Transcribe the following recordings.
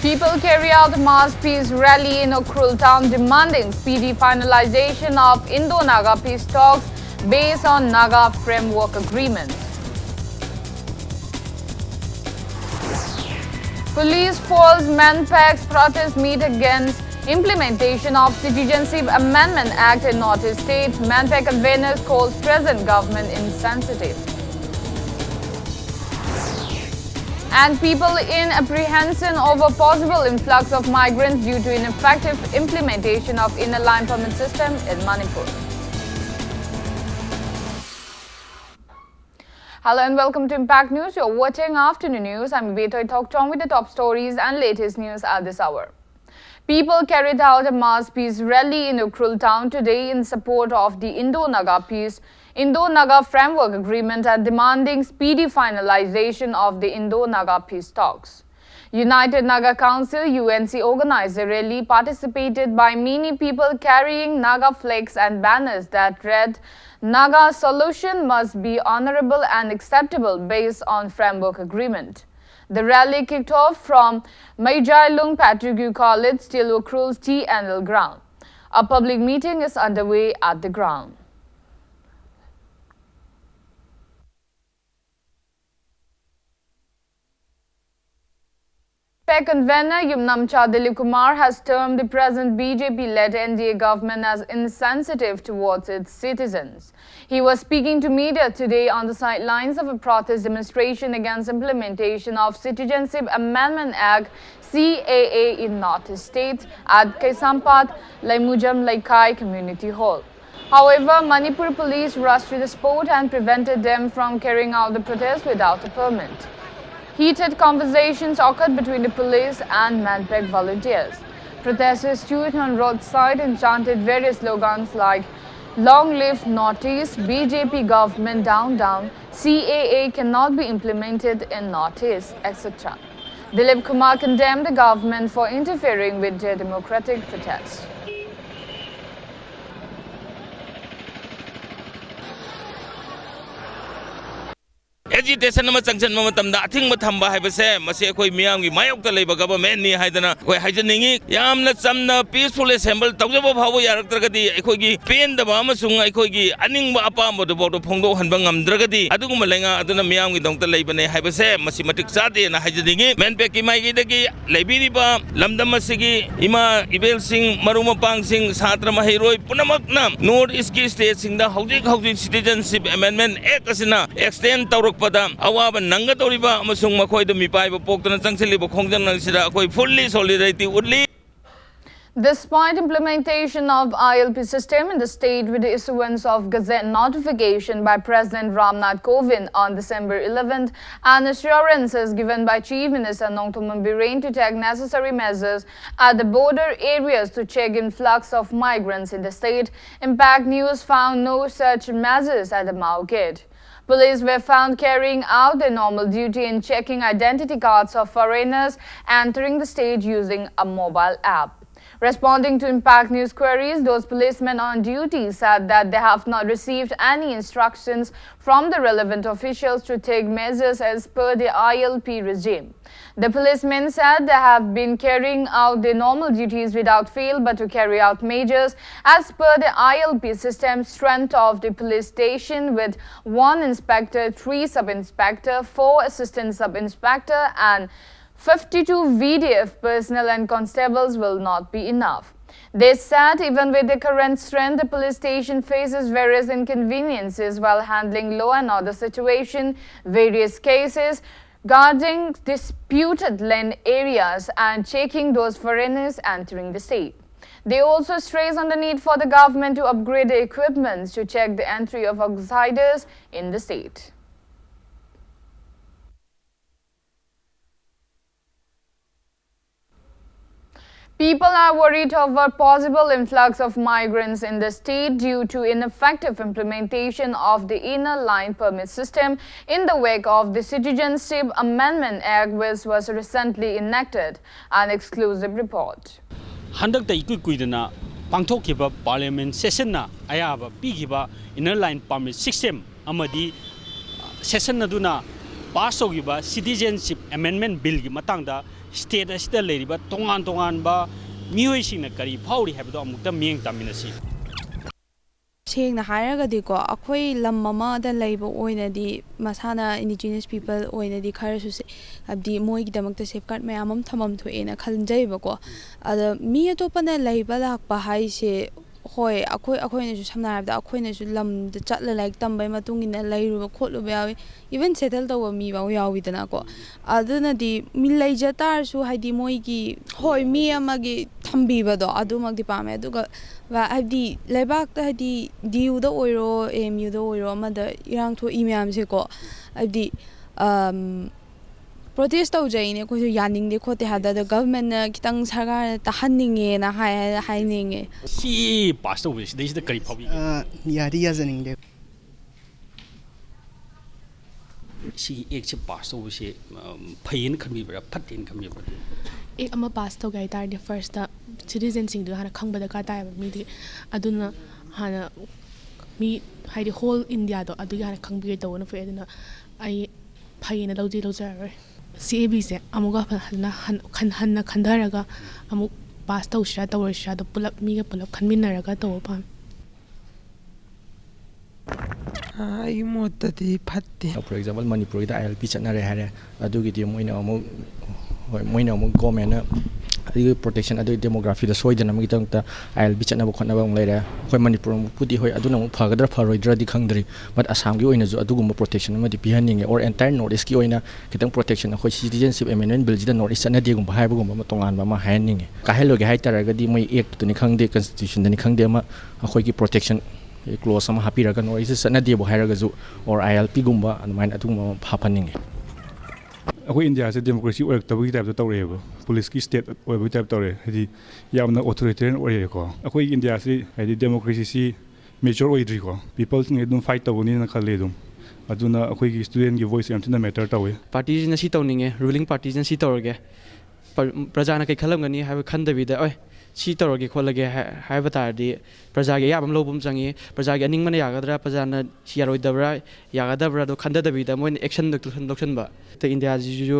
People carry out a mass peace rally in Ukhrul town demanding speedy finalization of Indo-Naga peace talks based on Naga Framework Agreement. Police falls Manpak's protest meet against implementation of Citizenship Amendment Act in Northeast States. Manpak conveners calls present government insensitive. And people in apprehension over possible influx of migrants due to ineffective implementation of inner line permit system in Manipur. Hello and welcome to Impact News. You're watching Afternoon News. I'm Betoy Tokchong with the top stories and latest news at this hour. People carried out a mass peace rally in Ukhrul town today in support of the Indo-Naga Framework Agreement and demanding speedy finalization of the Indo-Naga peace talks. United Naga Council UNC organized a rally participated by many people carrying Naga flags and banners that read, "Naga solution must be honorable and acceptable based on Framework Agreement." The rally kicked off from Maijailung Patrigu College till Ukhrul's T&L ground. A public meeting is underway at the ground. PEC convener Yumnamcha Dilip Kumar has termed the present BJP-led NDA government as insensitive towards its citizens. He was speaking to media today on the sidelines of a protest demonstration against implementation of Citizenship Amendment Act CAA in Northeast States at Kaisampat Laimujam Laikai Community Hall. However, Manipur police rushed to the spot and prevented them from carrying out the protest without a permit. Heated conversations occurred between the police and Manpak volunteers. Protesters stood on roadside and chanted various slogans like "Long live Northeast, BJP government down down, CAA cannot be implemented in Northeast," etc. Dilip Kumar condemned the government for interfering with their democratic protest. Agitation nama changchan mama tamda athing ma thamba haibase mase khoi miyam gi mayok ta leiba government ni haidana khoi haijaningi yamna chamna peaceful assembly tawjaba phawo yaraktragadi khoi gi pen da ba amasung khoi gi aning ba apam do bodo phongdo hanba ngamdragadi aduguma lenga aduna miyam gi dongta leibane haibase masi matik chade na haijaningi Manpak ki mai gi dagi leibiri ba lamdam masigi ima ibel sing maruma pang sing satra mahiroi punamak na north east ki state sing da hojik Citizenship Amendment Act asina extend tawrok awaba nanga toriba amasung makhoi do mipai ba poktana changsiliba khongjang nangsida akoi fully solidarity udli. Despite implementation of ILP system in the state with the issuance of Gazette notification by President Ramnath Kovind on December 11th and assurances given by Chief Minister Nongthoman Birren to take necessary measures at the border areas to check influx of migrants in the state, Impact News found no such measures at the Mao gate. Police were found carrying out their normal duty in checking identity cards of foreigners entering the state using a mobile app. Responding to Impact News queries, those policemen on duty said that they have not received any instructions from the relevant officials to take measures as per the ILP regime. The policemen said they have been carrying out their normal duties without fail, but to carry out measures as per the ILP system strength of the police station with 1 inspector, 3 sub-inspector, 4 assistant sub-inspector and 52 VDF personnel and constables will not be enough. They said even with the current strength, the police station faces various inconveniences while handling law and order situation, various cases, guarding disputed land areas and checking those foreigners entering the state. They also stress on the need for the government to upgrade the equipment to check the entry of outsiders in the state. People are worried over possible influx of migrants in the state due to ineffective implementation of the inner line permit system in the wake of the Citizenship Amendment Act, which was recently enacted. An exclusive report. Handak da ikut kuidana pangthokhiba parliament session na ayaba pigiba inner line permit system amadi session aduna pass ꯇꯧꯈꯤꯕ citizenship ꯑꯦꯃꯦꯟꯃꯦꯟ ꯕꯤꯜꯒꯤ ꯃꯇꯥꯡꯗ state ꯑꯁꯤꯗ ꯂꯩꯔꯤꯕ ꯇꯣꯉꯥꯟꯕ ꯃꯤꯑꯣꯏꯁꯤꯡꯅ ꯀꯔꯤ ꯐꯥꯎꯔꯤ ꯍꯥꯏꯕꯗꯣ ꯑꯃꯨꯛꯇ ꯃꯤꯠꯌꯦꯡ ꯇꯥꯃꯤꯟꯅꯁꯤ ꯁꯦꯡꯅ ꯍꯥꯏꯔꯒꯗꯤꯀꯣ ꯑꯩꯈꯣꯏ ꯂꯝ ꯑꯃꯗ ꯂꯩꯕ ꯑꯣꯏꯅꯗꯤ ꯃꯁꯥꯅ ꯏꯟꯗꯤꯖꯤꯅꯁ ꯄꯤꯄꯜ ꯑꯣꯏꯅꯗꯤ ꯈꯔꯁꯨ ꯍꯥꯏꯕꯗꯤ ꯃꯣꯏꯒꯤꯗꯃꯛꯇ ꯁꯦꯐꯒꯥꯔꯗ ꯃꯌꯥꯝ ꯑꯃ ꯊꯝꯐꯝ ꯊꯣꯛꯑꯦꯅ ꯈꯟꯖꯩꯕꯀꯣ ꯑꯗ ꯃꯤ ꯑꯇꯣꯞꯄꯅ ꯂꯩꯕ ꯂꯥꯛꯄ ꯍꯥꯏꯁꯦ ꯍꯣꯏ ꯑꯩꯈꯣꯏꯅꯁꯨ ꯁꯝꯅ ꯍꯥꯏꯔꯕꯗ ꯑꯩꯈꯣꯏꯅꯁꯨ ꯂꯝꯗ ꯆꯠꯂ ꯂꯥꯏꯔꯤꯛ ꯇꯝꯕꯩ ꯃꯇꯨꯡ ꯏꯟꯅ ꯂꯩꯔꯨꯕ ꯈꯣꯠꯂꯨꯕ ꯌꯥꯎꯏ ꯏꯚꯟ ꯁꯦꯇꯜ ꯇꯧꯕ ꯃꯤꯐꯥꯎ ꯌꯥꯎꯏꯗꯅꯀꯣ ꯑꯗꯨꯅꯗꯤ ꯃꯤ ꯂꯩꯖ ꯇꯥꯔꯁꯨ ꯍꯥꯏꯗꯤ ꯃꯣꯏꯒꯤ ꯍꯣꯏ ꯃꯤ ꯑꯃꯒꯤ ꯊꯝꯕꯤꯕꯗꯣ ꯑꯗꯨꯃꯛꯇꯤ ꯄꯥꯝꯃꯦ ꯑꯗꯨꯒ ꯍꯥꯏꯕꯗꯤ ꯂꯩꯕꯥꯛꯇ ꯍꯥꯏꯗꯤ ꯗꯤ ꯌꯨꯗ ꯑꯣꯏꯔꯣ ꯑꯦꯝ ꯌꯨꯗ ꯑꯣꯏꯔꯣ ꯑꯃꯗ ꯏꯔꯥꯡ ꯊꯣꯛꯏ ꯃꯌꯥꯝꯁꯦꯀꯣ ꯍꯥꯏꯕꯗꯤ ꯄ꯭ꯔꯣꯇꯦꯁ ꯇꯧꯖꯩꯅꯦ ꯑꯩꯈꯣꯏꯁꯨ ꯌꯥꯅꯤꯡꯗꯦ ꯈꯣꯠꯇꯦ ꯍꯥꯏꯕꯗ ꯑꯗꯣ ꯒꯚꯔꯟꯃꯦꯟꯠꯅ ꯈꯤꯇꯪ ꯁꯔꯀꯥꯔꯅ ꯇꯥꯍꯟꯅꯤꯡꯉꯦꯅ ꯍꯥꯏꯅꯤꯡꯉꯦ ꯁꯤ ꯄꯥꯁ ꯇꯧꯕꯁꯦ ꯁꯤꯗꯩꯁꯤꯗ ꯀꯔꯤ ꯐꯥꯎꯕꯤꯒꯦ ꯌꯥꯗꯤ ꯌꯥꯖꯅꯤꯡꯗꯦ ꯁꯤꯒꯤ ꯑꯦꯛꯁꯦ ꯄꯥꯁ ꯇꯧꯕꯁꯦ ꯐꯩꯌꯦꯅ ꯈꯟꯕꯤꯕ꯭ꯔꯥ ꯐꯠꯇꯦꯅ ꯈꯟꯕꯤꯕ꯭ꯔꯥ ꯑꯦꯛ ꯑꯃ ꯄꯥꯁ ꯇꯧꯒꯦ ꯍꯥꯏꯇꯥꯔꯗꯤ ꯐꯥꯔꯁꯇ ꯁꯤꯇꯤꯖꯦꯟꯁꯤꯡꯗꯨ ꯍꯥꯟꯅ ꯈꯪꯕ ꯗꯔꯀꯥꯔ ꯇꯥꯏꯌꯦꯕ ꯃꯤꯗꯤ ꯑꯗꯨꯅ ꯍꯥꯟꯅ ꯃꯤ ꯍꯥꯏꯗꯤ ꯍꯣꯜ ꯏꯟꯗꯤꯌꯥꯗꯣ ꯑꯗꯨꯒꯤ ꯍꯥꯟꯅ ꯈꯪꯕꯤꯒꯦ ꯇꯧꯕꯅ ꯐꯩ ꯑꯗꯨꯅ ꯑꯩ ꯐꯩꯌꯦꯅ ꯂꯧꯖꯔꯔꯣꯏ ꯁꯤ ꯑꯦ ꯕꯤꯁꯦ ꯑꯃꯨꯛꯀ ꯍꯟꯅ ꯈꯟꯊꯔꯒ ꯑꯃꯨꯛ ꯄꯥꯁ ꯇꯧꯁꯤꯔꯥ ꯇꯧꯔꯣꯏꯁꯤꯔꯥ ꯑꯗꯣ ꯄꯨꯂꯞ ꯃꯤꯒ ꯄꯨꯂꯞ ꯈꯟꯃꯤꯟꯅꯔꯒ ꯇꯧꯕ ꯄꯥꯝꯃꯦ ꯑꯩꯒꯤ ꯃꯣꯠꯇꯗꯤ ꯐꯠꯇꯦ ꯐꯣꯔ ꯑꯦꯛꯖꯥꯝꯄꯜ ꯃꯅꯤꯄꯨꯔꯒꯤꯗ ILP ꯆꯠꯅꯔꯦ ꯍꯥꯏꯔꯦ ꯑꯗꯨꯒꯤꯗꯤ ꯃꯣꯏꯅ ꯑꯃꯨꯛ ꯒꯣꯔꯃꯦꯟꯅ ꯑꯗꯨꯒꯤ ꯄ꯭ꯔꯣꯇꯦꯛꯁꯟ ꯑꯗꯨꯒꯤ ꯗꯦꯃꯣꯒ꯭ꯔꯥꯐꯤꯗ ꯁꯣꯏꯗꯅꯕꯒꯤꯗꯃꯛꯇ ILP ꯆꯠꯅꯕ ꯈꯣꯠꯅꯕ ꯑꯃꯨꯛ ꯂꯩꯔꯦ ꯑꯩꯈꯣꯏ ꯃꯅꯤꯄꯨꯔꯃꯨꯛꯄꯨꯗꯤ ꯍꯣꯏ ꯑꯗꯨꯅ ꯑꯃꯨꯛ ꯐꯒꯗ꯭ꯔꯥ ꯐꯔꯣꯏꯗ꯭ꯔꯗꯤ ꯈꯪꯗ꯭ꯔꯤ ꯕꯠ ꯑꯁꯥꯝꯒꯤ ꯑꯣꯏꯅꯁꯨ ꯑꯗꯨꯒꯨꯝꯕ ꯄ꯭ꯔꯣꯇꯦꯛꯁꯟ ꯑꯃꯗꯤ ꯄꯤꯍꯟꯅꯤꯡꯉꯦ ꯑꯣꯔ ꯑꯦꯟꯇꯥꯌꯔ ꯅꯣꯔꯠ ꯏꯁꯀꯤ ꯑꯣꯏꯅ ꯈꯤꯇꯪ ꯄ꯭ꯔꯣꯇꯦꯛꯁꯟ ꯑꯩꯈꯣꯏ ꯁꯤꯇꯤꯖꯦꯟꯁꯤꯞ ꯑꯦꯃꯦꯟꯃꯦꯟ ꯕꯤꯜꯁꯤꯗ ꯅꯣꯔꯠ ꯏꯁ ꯆꯠꯅꯗꯦꯒꯨꯝꯕ ꯍꯥꯏꯕꯒꯨꯝꯕ ꯑꯃ ꯇꯣꯉꯥꯟꯕ ꯑꯃ ꯍꯥꯏꯍꯟꯅꯤꯡꯉꯦ ꯀꯥꯏꯍꯜꯂꯣꯏꯒꯦ ꯍꯥꯏꯇꯥꯔꯒꯗꯤ ꯃꯣꯏ ꯑꯦꯛꯇꯨꯗꯅꯤ ꯈꯪꯗꯦ ꯀꯟꯁꯇꯤꯇ꯭ꯌꯨꯁꯟꯗꯅꯤ ꯈꯪꯗꯦ ꯑꯃ ꯑꯩꯈꯣꯏꯒꯤ ꯄ꯭ꯔꯣꯇꯦꯛꯁꯟ ꯀ꯭ꯂꯣꯖ ꯑꯃ ꯍꯥꯞꯄꯤꯔꯒ ꯅꯣꯔꯠ ꯏꯁꯇ ꯆꯠꯅꯗꯦꯕꯨ ꯍꯥꯏꯔꯒꯁꯨ ꯑꯣꯔ ILPꯒꯨꯝꯕ ꯑꯗꯨꯒꯨꯝꯕ ꯑꯃ ꯍꯥꯞꯍꯟꯅꯤꯡꯉꯦ ꯑꯩꯈꯣꯏ ꯏꯟꯗꯤꯌꯥꯁꯦ ꯗꯦꯃꯣꯀ꯭ꯔꯦꯁꯤ ꯑꯣꯏꯔꯛꯇꯕꯒꯤ ꯇꯥꯏꯞꯇ ꯇꯧꯔꯛꯑꯦꯕ ꯄꯨꯂꯤꯁꯀꯤ ꯁ꯭ꯇꯦꯠ ꯑꯣꯏꯕꯒꯤ ꯇꯥꯏꯞ ꯇꯧꯔꯛꯑꯦ ꯍꯥꯏꯗꯤ ꯌꯥꯝꯅ ꯑꯣꯊꯣꯔꯤꯇꯦꯔꯤꯌꯟ ꯑꯣꯏꯔꯛꯑꯦꯀꯣ ꯑꯩꯈꯣꯏ ꯏꯟꯗꯤꯌꯥꯁꯤ ꯍꯥꯏꯗꯤ ꯗꯦꯃꯣꯀ꯭ꯔꯦꯁꯤꯁꯤ ꯃꯦꯆꯣꯔ ꯑꯣꯏꯗ꯭ꯔꯤꯀꯣ ꯄꯤꯄꯜꯁꯤꯡ ꯑꯗꯨꯝ ꯐꯥꯏꯠ ꯇꯧꯒꯅꯤꯅ ꯈꯜꯂꯤ ꯑꯗꯨꯝ ꯑꯗꯨꯅ ꯑꯩꯈꯣꯏꯒꯤ ꯁ꯭ꯇꯨꯗꯦꯟꯒꯤ ꯚꯣꯏꯁ ꯌꯥꯝ ꯊꯤꯅ ꯃꯦꯇꯔ ꯇꯧꯋꯦ ꯄꯥꯔꯇꯤꯁꯤꯅ ꯁꯤ ꯇꯧꯅꯤꯡꯉꯦ ꯔꯨꯂꯤꯡ ꯄꯥꯔꯇꯤꯁꯤꯅ ꯁꯤ ꯇꯧꯔꯒꯦ ꯄ꯭ꯔꯖꯥꯅ ꯀꯩ ꯈꯜꯂꯝꯒꯅꯤ ꯍꯥꯏꯕ ꯈꯟꯗꯕꯤꯗ ꯁꯤ ꯇꯧꯔꯒꯦ ꯈꯣꯠꯂꯒꯦ ꯍꯥꯏꯕ ꯇꯥꯔꯗꯤ ꯄ꯭ꯔꯖꯥꯒꯤ ꯑꯌꯥꯕ ꯑꯃ ꯂꯧꯕ ꯑꯃ ꯆꯪꯉꯤ ꯄ꯭ꯔꯖꯥꯒꯤ ꯑꯅꯤꯡꯕꯅ ꯌꯥꯒꯗ꯭ꯔꯥ ꯄ꯭ꯔꯖꯥꯅ ꯁꯤ ꯌꯥꯔꯣꯏꯗꯕ꯭ꯔꯥ ꯌꯥꯒꯗꯕ꯭ꯔꯥ ꯑꯗꯣ ꯈꯟꯊꯗꯕꯤꯗ ꯃꯣꯏꯅ ꯑꯦꯛꯁꯟ ꯂꯧꯁꯟꯕ ꯏꯟꯗꯤꯌꯥꯁꯤꯁꯨ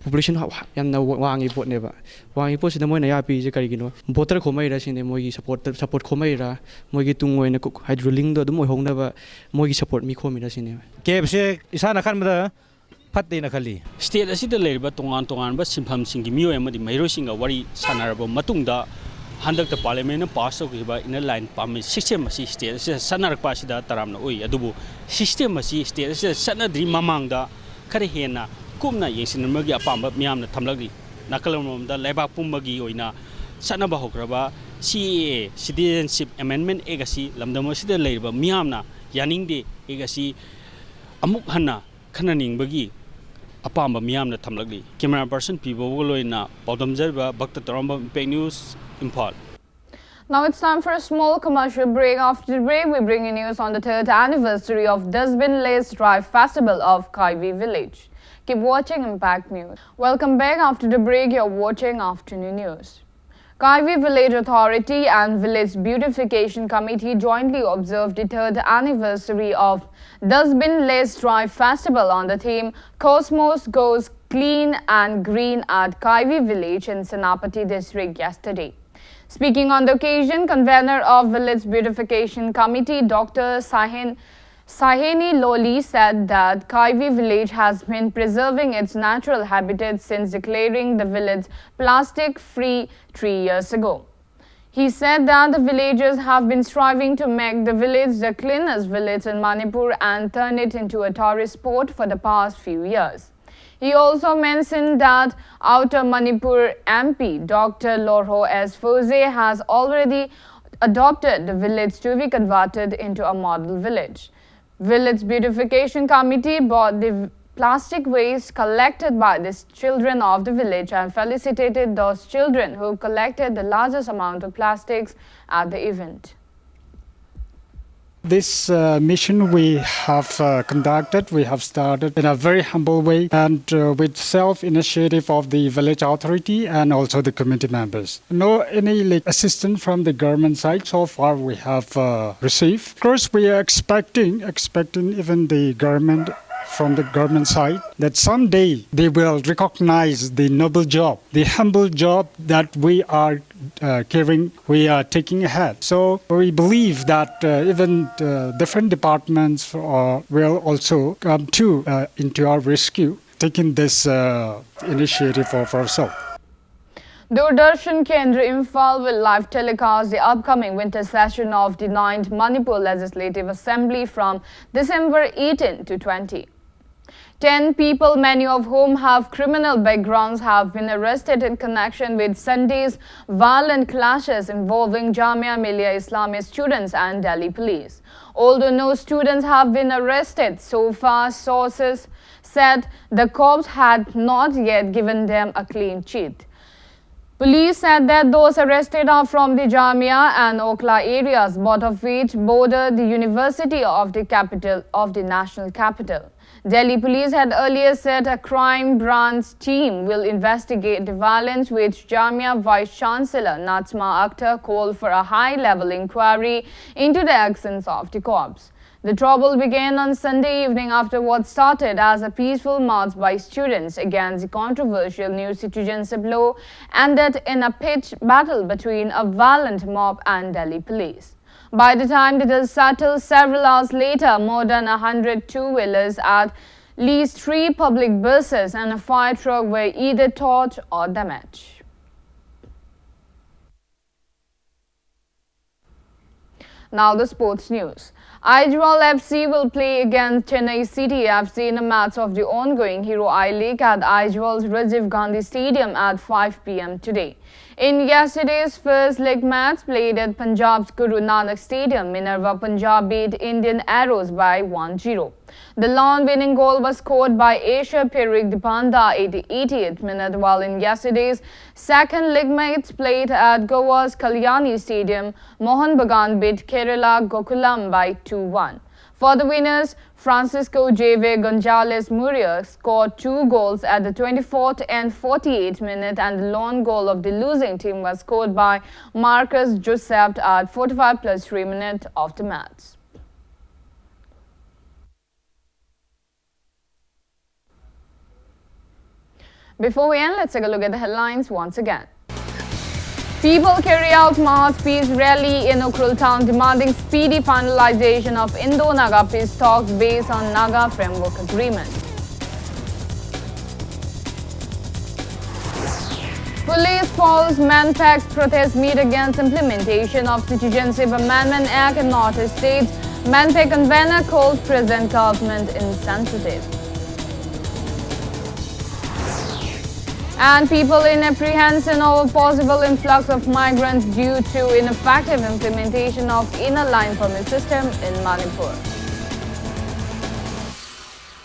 ꯄꯣꯄꯨꯂꯦꯁꯟ ꯌꯥꯝꯅ ꯋꯥꯡꯉꯤ ꯄꯣꯠꯅꯦꯕ ꯋꯥꯡꯉꯤ ꯄꯣꯠꯁꯤꯗ ꯃꯣꯏꯅ ꯑꯌꯥꯕ ꯄꯤꯔꯤꯁꯦ ꯀꯔꯤꯒꯤꯅꯣ ꯚꯣꯇꯔ ꯈꯣꯝꯃꯛꯏꯔꯥ ꯁꯤꯅꯦ ꯃꯣꯏꯒꯤ ꯁꯞꯄꯣꯔꯠ ꯈꯣꯝꯃꯛꯏꯔꯥ ꯃꯣꯏꯒꯤ ꯇꯨꯡ ꯑꯣꯏꯅ ꯍꯥꯏꯗꯤ ꯔꯨꯂꯤꯡꯗꯣ ꯑꯗꯨꯝ ꯑꯣꯏꯍꯧꯅꯕ ꯃꯣꯏꯒꯤ ꯁꯞꯄꯣꯔꯠ ꯃꯤ ꯈꯣꯝꯃꯤꯔꯥ ꯁꯤꯅꯦ ꯀꯦꯕꯁꯦ ꯏꯁꯥꯅ ꯈꯟꯕꯗ ꯐꯠꯇꯦꯅ ꯈꯜꯂꯤ ꯁ꯭ꯇꯦꯠ ꯑꯁꯤꯗ ꯂꯩꯔꯤꯕ ꯇꯣꯉꯥꯟꯕ ꯁꯤꯟꯐꯝꯁꯤꯡꯒꯤ ꯃꯤꯑꯣꯏ ꯑꯃꯗꯤ ꯃꯍꯩꯔꯣꯏꯁꯤꯡꯒ ꯋꯥꯔꯤ ꯁꯥꯟꯅꯔꯕ ꯃꯇꯨꯡꯗ ꯍꯟꯗꯛꯇ ꯄꯥꯔꯂꯤꯌꯥꯃꯦꯟꯠꯅ ꯄꯥꯁ ꯇꯧꯈꯤꯕ ꯏꯟꯅꯔ ꯂꯥꯏꯟ ꯄꯥꯔꯃꯤꯠ ꯁꯤꯁꯇꯦꯝ ꯑꯁꯤ ꯁ꯭ꯇꯦꯠ ꯑꯁꯤꯗ ꯆꯠꯅꯔꯛꯄ ꯑꯁꯤꯗ ꯇꯔꯥꯝꯅ ꯑꯣꯏ ꯑꯗꯨꯕꯨ ꯁꯤꯁꯇꯦꯝ ꯑꯁꯤ ꯁ꯭ꯇꯦꯠ ꯑꯁꯤꯗ ꯆꯠꯅꯗ꯭ꯔꯤ ꯃꯃꯥꯡꯗ ꯈꯔ ꯍꯦꯟꯅ ꯀꯨꯞꯅ ꯌꯦꯡꯁꯤꯟꯕꯒꯤ ꯑꯄꯥꯝꯕ ꯃꯤꯌꯥꯝꯅ ꯊꯝꯂꯛꯂꯤ ꯅꯥꯀꯜ ꯑꯃꯔꯣꯝꯗ ꯂꯩꯕꯥꯛ ꯄꯨꯝꯕꯒꯤ ꯑꯣꯏꯅ ꯆꯠꯅꯕ ꯍꯧꯈ꯭ꯔꯕ CAA ꯁꯤꯇꯤꯖꯦꯟꯁꯤꯞ ꯑꯦꯃꯦꯟꯃꯦꯟꯠ ꯑꯦꯛ ꯑꯁꯤ ꯂꯝꯗꯝ ꯑꯁꯤꯗ ꯂꯩꯔꯤꯕ ꯃꯤꯌꯥꯝꯅ ꯌꯥꯅꯤꯡꯗꯦ ꯑꯦꯛ ꯑꯁꯤ ꯑꯃꯨꯛ ꯍꯟꯅ ꯈꯟꯅꯅꯤꯡꯕꯒꯤ ꯑꯄꯥꯝꯕ ꯃꯤꯌꯥꯝꯅ ꯊꯝꯂꯛꯂꯤ ꯀꯦꯃꯦꯔꯥ ꯄꯔꯁꯟ ꯄꯤꯕꯒ ꯂꯣꯏꯅ ꯄꯥꯎꯗꯝꯖꯔꯤꯕ ꯚꯛꯇ ꯇꯧꯔꯝꯕ impact news Imphal. Now it's time for a small commercial break. After the break, we bring you news on the 3rd anniversary of Dustbin-less Drive Festival of Kaivi Village. Keep watching Impact News. Welcome back. After the break, you're watching Afternoon News. Kaivi Village Authority and Village Beautification Committee jointly observed the 3rd anniversary of Dustbin-less Drive Festival on the theme Cosmos Goes Clean and Green at Kaivi Village in Senapati district yesterday. Speaking on the occasion, convener of Village Beautification Committee, Dr. Saheni Loli said that Kaivi village has been preserving its natural habitat since declaring the village plastic-free 3 years ago. He said that the villagers have been striving to make the village the cleanest village in Manipur and turn it into a tourist spot for the past few years. He also mentioned that Outer Manipur MP Dr. Lorho S. Foze has already adopted the village to be converted into a model village. Village Beautification Committee bought the plastic waste collected by the children of the village and felicitated those children who collected the largest amount of plastics at the event. This mission we have conducted, we have started in a very humble way and with self-initiative of the village authority and also the community members. No any assistance from the government side so far we have received. Of course, we are expecting even the government from the government side that someday they will recognize the noble job, the humble job that we are we are taking ahead. So we believe that even different departments will also come into our rescue, taking this initiative of ourselves. Doordarshan Kendra Imphal will live telecast the upcoming winter session of the 9th Manipur Legislative Assembly from December 18 to 20. 10 people, many of whom have criminal backgrounds, have been arrested in connection with Sunday's violent clashes involving Jamia Millia Islamia students and Delhi police. Although no students have been arrested so far, sources said the cops had not yet given them a clean sheet. Police said that those arrested are from the Jamia and Okla areas, both of which border the university of the national capital. Delhi police had earlier said a crime branch team will investigate the violence, which Jamia Vice Chancellor Nazma Akhtar called for a high-level inquiry into the actions of the cops. The trouble began on Sunday evening after what started as a peaceful march by students against the controversial new citizenship law ended in a pitched battle between a violent mob and Delhi police. By the time the dust settled several hours later, more than 100 two-wheelers, at least 3 public buses and a fire truck were either torched or damaged. Now the sports news. Aizawl FC will play against Chennai City FC in a match of the ongoing Hero I-League at Aizawl's Rajiv Gandhi Stadium at 5 p.m. today. In yesterday's first leg match played at Punjab's Guru Nanak Stadium, Minerva Punjab beat Indian Arrows by 1-0. The lone winning goal was scored by Asia Pirik Dipanda at the 80th minute, while in yesterday's second leg match played at Goa's Kalyani Stadium, Mohan Bagan beat Kerala Gokulam by 2-1. For the winners, Francisco Javier Gonzalez Murillo scored 2 goals at the 24th and 48th minute, and the lone goal of the losing team was scored by Marcus Joseph at 45 plus 3 minutes of the match. Before we end, let's take a look at the headlines once again. People carry out mass peace rally in Ukhrul town demanding speedy finalization of Indo-Naga peace talks based on Naga Framework Agreement. Police falls Manpack's protest meet against implementation of Citizenship Amendment Act in Northeast states. Manpack convener calls present government insensitive. And people in apprehension over possible influx of migrants due to ineffective implementation of inner line permit system in Manipur.